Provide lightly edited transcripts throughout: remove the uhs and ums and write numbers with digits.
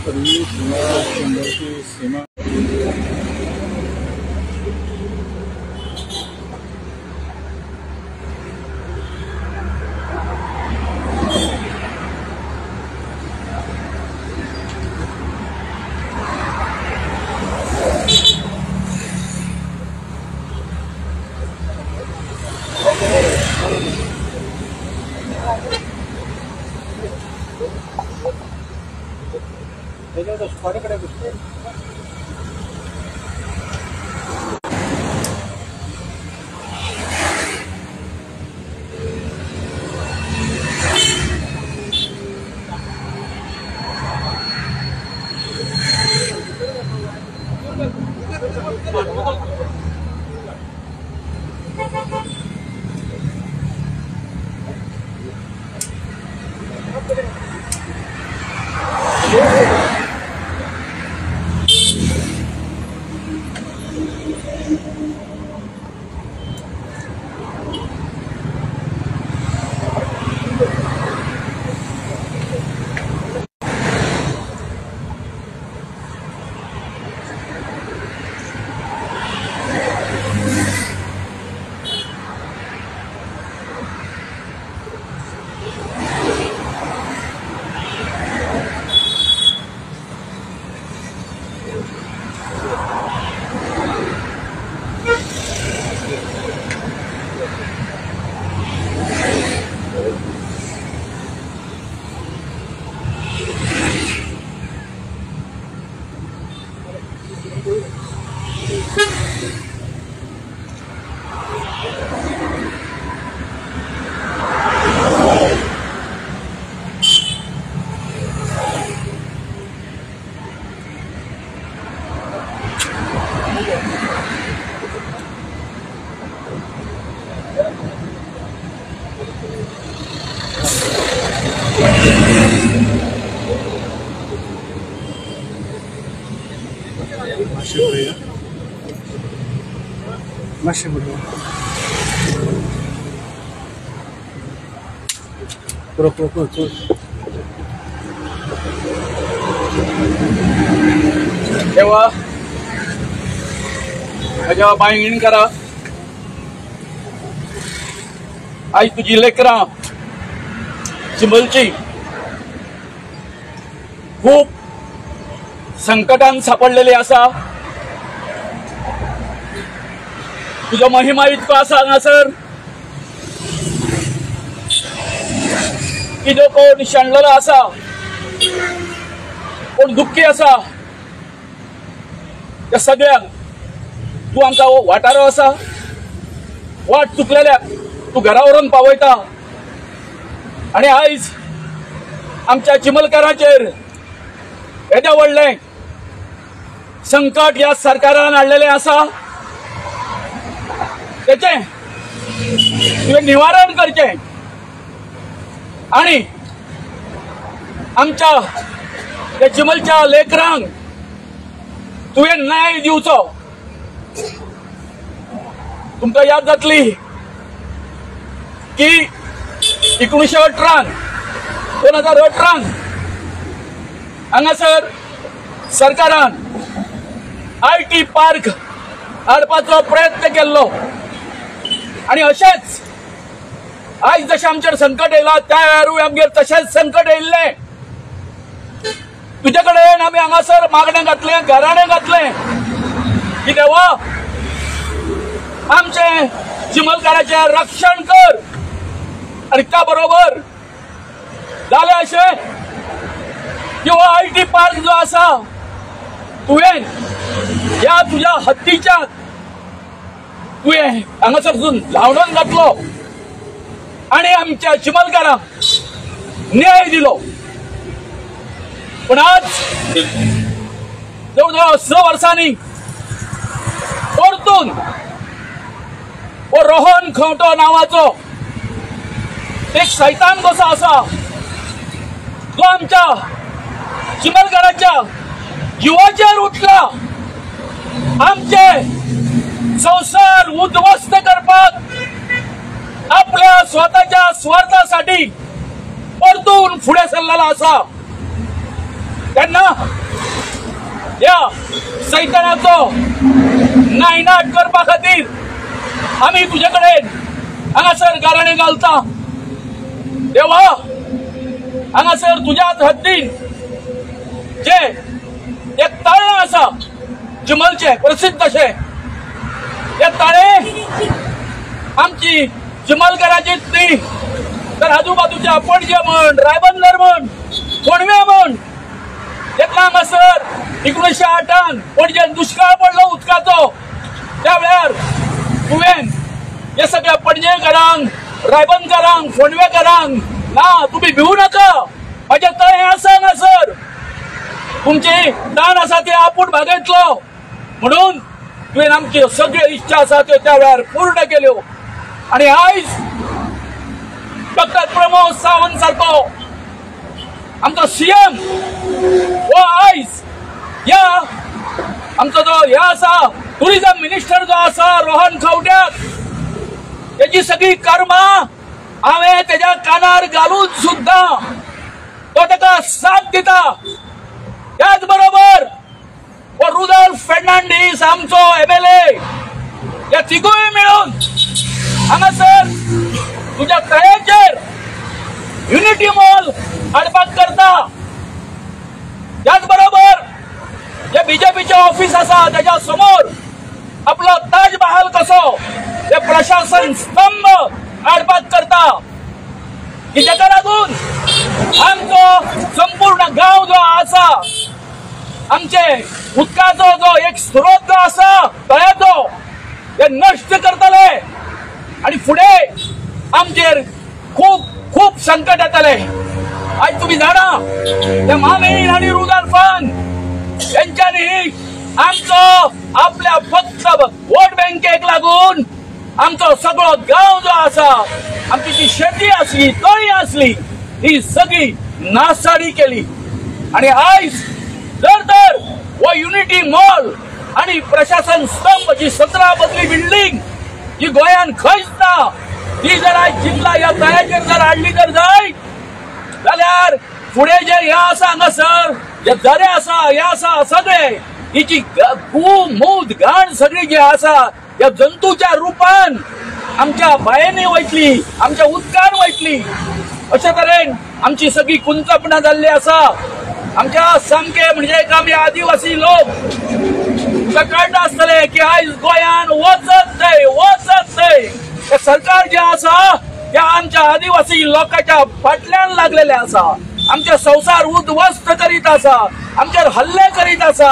पूर्वी चंद्रची सीमा तेव्हा माझ्या बायण करा आज तुझी लेकरां चिंबलची खूप संकटान सापडलेली आसा। तुझा महिमा इतको आसा हांगासर की जो कोण शाणलेलो आसा, कोण दुःखी आसा, त्या सगळ्यांक तू आमकां वाटारो आसा। वाट चुकलेल्याक तू घरा व्हरून पावयता आणि आयज आमच्या चिमलकारांचेर येदे व्हडलें संकट ह्या सरकारान हाडलेलें आसा, तेचें तुवें निवारण करचें आणि आमच्या त्या चिमलच्या लेकरांक तुवें न्याय दिवचो। तुमकां याद जातली की 1918 2018 हांगासर सरकारान IT पार्क हाडपाचो प्रयत्न केल्लो आणि अशेंच आज जशें आमचेर संकट येयला त्या वेळारूय आमगेर तशेंच संकट येयल्लें। तुजे कडेन आमी हांगासर मागणें घातलें, घराणें घातलें की देवा आमचे चिमलकाराचें रक्षण कर। आणि त्या बरोबर जालें अशें की हो IT पार्क जो आसा तुवें ह्या तुज्या हत्तीच्या तुवें हांगासरसून लावणून घातलो आणि आमच्या चिमलकारांक न्याय दिलो। पण आज जवळजवळ 6 वर्सांनी परतून हो रोहन खंवटो नावाचो एक सैतान कसो आसा तो आमच्या चिमलकाराच्या जीवाचेर उठला। आमचे संसार उद्ध्वस्त करपाक आपल्या स्वतःच्या स्वार्थासाठी परतून फुडें सरलेला आसा। त्यांना या सैतानाचो नायनाट करपा खातीर आम्ही तुझ्याकडे हांगासर गाराणे घालता देवा। हांगासर तुझ्याच हद्दीन जे एक ताळे आसा चिमलचे प्रसिद्ध अशे हे ताळे आमची चिमलकराचीच न्ही तर आजूबाजूच्या पणजे म्हण रायबंदर म्हण पणवे म्हण तेका हांगासर 1908 पणजेन दुष्काळ पडलो उदकाचो त्या वेळार तुवें हे सगळ्या पणजेकरांक रायबंदकरांक फोंडवेकरांक ना तुम्ही भिवू नका माझे तळे आसा हांगासर तुमची दान आसा ते आपूण भागयतलो म्हणून तुवें आमची सगळ्यो इच्छा आसा त्यो त्या वेळार पूर्ण केल्यो आणि आयज डॉक्टर प्रमोद सावंत सारको आमचो सीएम वो आयज या आमचो जो हे आसा टुरिझम मिनिस्टर जो आसा रोहन खंवट्याक तेजी सगळी कर्मा हांवें तेज्या कानार घालून सुद्धा तो तेका साथ दिता। त्याच बरोबर वो रुडॉल्फ फर्नांडीस आमचो MLA या तिगूय मिळून हांगासर तुझ्या तळ्याचेर युनिटी मॉल हाडपाक करता। त्याच बरोबर जे बीजेपीचे ऑफिस आसा त्याच्या समोर आपलो ताज महाल कसो ते प्रशासन स्तंभ हाडपाक करता की जाका लागून आमचो संपूर्ण गांव जो आसा आमचे उदकाचो जो एक स्रोत जो आसा तळ्याचो ते नष्ट करतले आणि फुडें आमचेर खूप खूप संकट येतले। आज तुम्ही जाणा ते मामेन आणि रुडॉल्फान यांच्यानी आमचो आपल्या फक्त वोट बँकेक लागून आमचो सगळो गांव जो आसा आमची जी शेती आसली तळी आसली ही सगळी नासाडी केली आणि आयज जर तर वो युनिटी मॉल आणि प्रशासन स्तंभ जी 17 मजली बिल्डिंग जी गोंयान खंयच ना ती जर आज जिल्हा या तळ्याचेर जर हाडली तर जाय जाल्यार फुडें जे हे आसा हांगासर जे झरे आसा हे आसा सगळे हिची मूत घाण सगळी जी आसा या जंतूच्या रूपान आमच्या बायेंनी वयतली आमच्या उदकान वयतली अशे तरेन आमची सगळी कुंचपणां जाल्ली आसा। आमच्या सामके म्हणजे आमी आदिवासी लोक कळटा आसतले की आयज गोंयान वचत थंय हे सरकार जे आसा त्या आमच्या आदिवासी लोकांच्या फाटल्यान लागलेले आसा आमचे संसार उद्ध्वस्त करीत आसा आमचेर हल्ले करीत आसा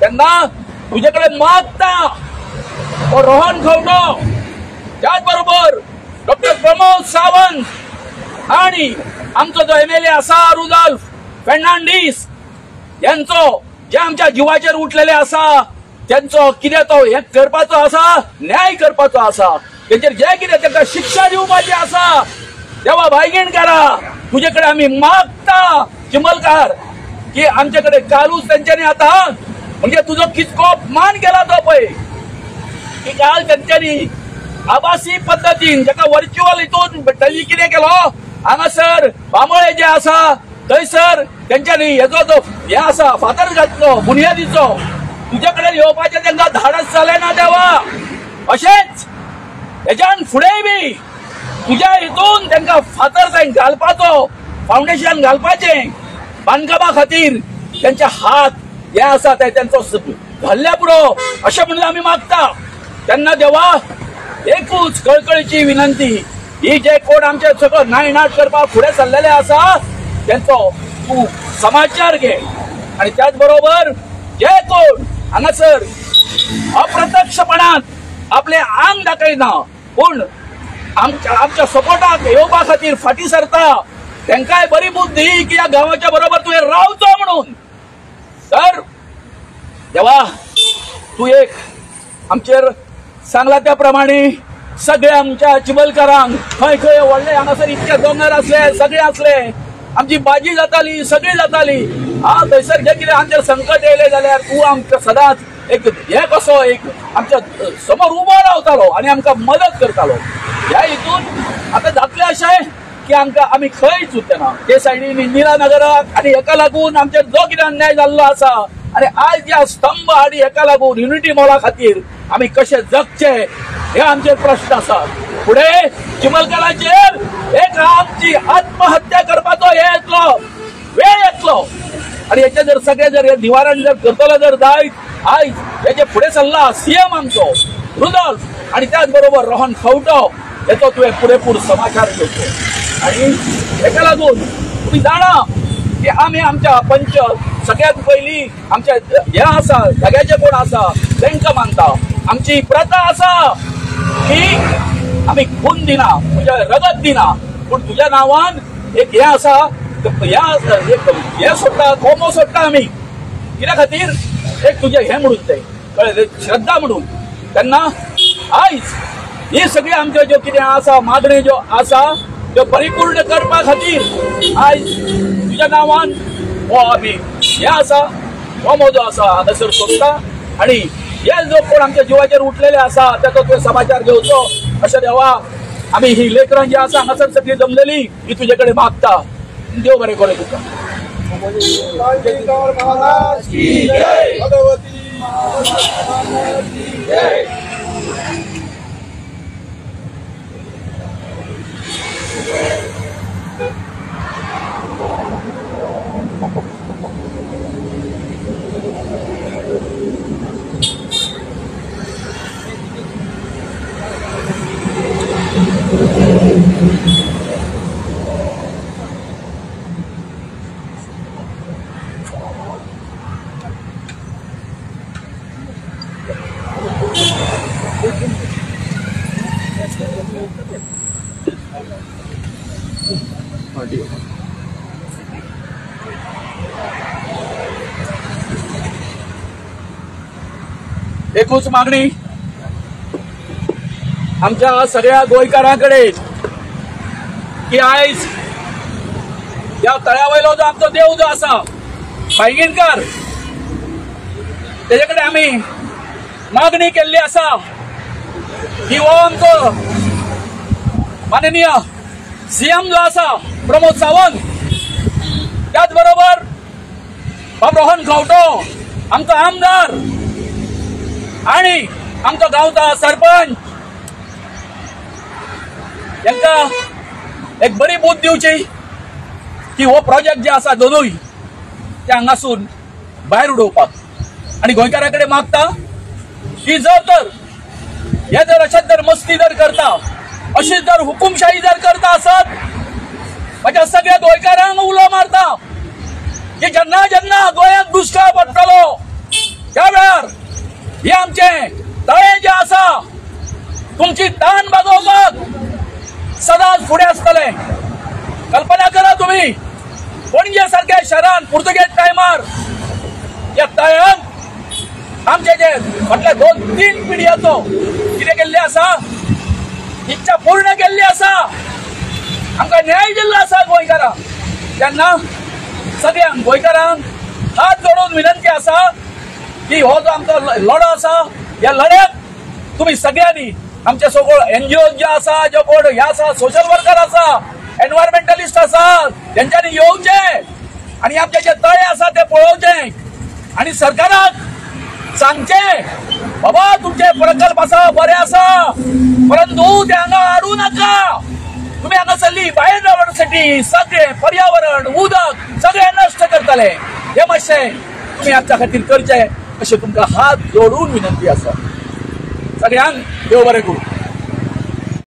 तेन्ना तुजे कडेन मागता ओ रोहन खंवटो त्याच बरोबर डॉक्टर प्रमोद सावंत आणि आमचो जो MLA आसा रुडॉल्फ फर्नांडीस यांचो जे आमच्या जिवाचेर उठलेले आसा त्यांचो कितें तो हे करपाचो आसा न्याय करपाचो आसा तेचेर जे कितें ताका शिक्षा दिवपाची आसा देवा भायगीण करा तुजे कडेन आमी मागता चिमलकार की आमचे कडेन कालूच तेंच्यांनी आतां म्हणजे तुजो कितको मान केला तो पळय की काल तेंच्यांनी आभासी पद्दतीन जाका व्हर्च्युअल हितून त्यांनी कितें केलो हांगासर बांबळे जे आसा थंयसर तेंच्यांनी हेजो जो हे आसा फातर घातलो बुनयादीचो तुजे कडेन येवपाचें तांकां धाडस जालें ना देवा अशेंच हेज्यान फुडेंय बी तुज्या हितून तांकां फातर थंय घालपाचो फावंडेशन घालपाचें बांदकामा खातीर तेंचे हात हे आसा ते तेंचो घाल्ल्या पुरो अशें म्हणून आमी मागता। तेन्ना देवा एकूच कळकळीची विनंती ही जे कोण आमचे सगळं नायनाट करपाक फुडें सरलेले आसा त्यांचो तूं समाचार घे आणि त्याच बरोबर जे कोण हांगासर अप्रत्यक्षपणान आपले आंग दाखयना पूण आमच्या सपोर्टाक येवपा खातीर फाटी सरता तांकांय बरी बुद्धी की या गांवाच्या बरोबर तुवें रावचो म्हणून तर देवा तूं एक आमचेर सांगला त्या प्रमाणे सगळे आमच्या चिमलकारांक खंय खंय व्हडले हांगासर इतके दोंगर आसले सगळे आसले आमची बाजी जाताली सगळी जाताली थंयसर जे कितें आमचेर संकट येयले जाल्यार तूं आमकां सदांच एक हे कसो एक आमच्या समोर उबो रावतालो आनी आमकां मदत करतालो ह्या हितून आतां जातलें अशें की आम्ही खंयच उरतना ते सायडीन इंदिरा नगराक आणि हेका लागून आमचे जो कितें अन्याय जाल्लो आसा आणि आज या स्तंभ आणि हेका लागून युनिटी मॉला खातीर आम्ही कशे जगचे हे आमचे प्रश्न आसा. पुढे चिमलकाराचेर एक आमची आत्महत्या करपाचो हे येतलो वेळ येतलो आणि याचे जर सगळे जर निवारण जर करतलो जर जायत आयज याचे पुढे सल्ला सीएम आमचो रुदल्फ आणि त्याच बरोबर रोहन खंवटो याचो तुवें पुरेपूर समाचार घेवचो. आणि हेका लागून तुम्ही जाणा की आम्ही आमच्या पंच सगळ्यात पयलीं आमचे हे आसा जाग्याचे कोण आसा तांकां मानता. आमची प्रथा आसा की आम्ही खून दिना तुझ्या रगत दिना पण तुझ्या नावान एक हे आसा हे सोडटा कोमो सोडटा आम्ही कित्या खातीर एक तुझे हे म्हणून ते कळ्ळें श्रद्धा म्हणून. तेन्ना आयज ही सगळी आमच्यो ज्यो कितें आसा मागण्यो ज्यो आसा त्यो परिपूर्ण करपा खातीर आयज तुझ्या नावान हो आमी हे आसा हो मोजो आसा हांगासर सोडटा आणि हे जो कोण आमच्या जिवाचेर उठलेले आसा त्याचो तुवें समाचार घेवचो अशें देवा आमी ही लेकरां जी आसा हांगासर सगळी जमलेली ही तुजे कडेन मागता. देव बरें करूं तुका. एकूच मागणी आमच्या सगळ्या गोंयकारांकडे की आयज या तळ्यावयलो जो आमचो देव जो आसा भायगीणकर तेजे कडेन आमी मागणी केल्ली आसा की हो आमचो माननीय सीएम जो आसा प्रमोद सावंत त्याच बरोबर बाब रोहन खंवटो आमचो आमदार आणि आमचो गांवचा सरपंच यांका एक बरी बूथ दिवची की हो प्रोजेक्ट जे आसा दोनूय ते हांगासून भायर उडोवपाक आणि गोंयकारांकडे मागता की जर हे जर अशेंच जर मस्ती जर करता अशीच जर हुकुमशाही जर करता आसत माझ्या सगळ्या गोंयकारांक उलो मारता की जेन्ना जेन्ना गोंयांत दुष्काळ पडटलो त्या वेळार हे आमचे तळे जे आसा तुमची ताण भागोवपाक सदांच फुडें आसतले. कल्पना करा तुम्ही पणजे सारख्या शहरान पुर्तुगेज टायमार या तळ्यान आमचे जे म्हटले 2-3 पिढयांचो कितें केल्ले आसा इच्छा पूर्ण केल्ली आसा आमकां न्याय दिल्लो आसा गोंयकारांक. तेन्ना सगळ्यांक गोंयकारांक हात जोडून विनंती आसा की हो जो आमचो लढो आसा या लढ्याक तुम्ही सगळ्यांनी आमचे सगळे एनजीओ जे आसा जो कोण हे आसा सोशल वर्कर आसा एनवायरमेंटलिस्ट आसा त्यांच्यानी येवचे आणि आमचे जे तळे आसा ते पळोवचे आणि सरकाराक सांगचे बाबा तुमचे प्रकल्प आसा बरे आसा परंतु ते हांगा हाडू नाका. तुम्ही हांगासरली बायोडायव्हर्सिटी सगळे पर्यावरण उदक सगळे नष्ट करतले हे मातशे तुम्ही आमच्या खातीर करचे अशें तुमकां हात जोडून विनंती आसा. सगळ्यांक देव बरें करूं.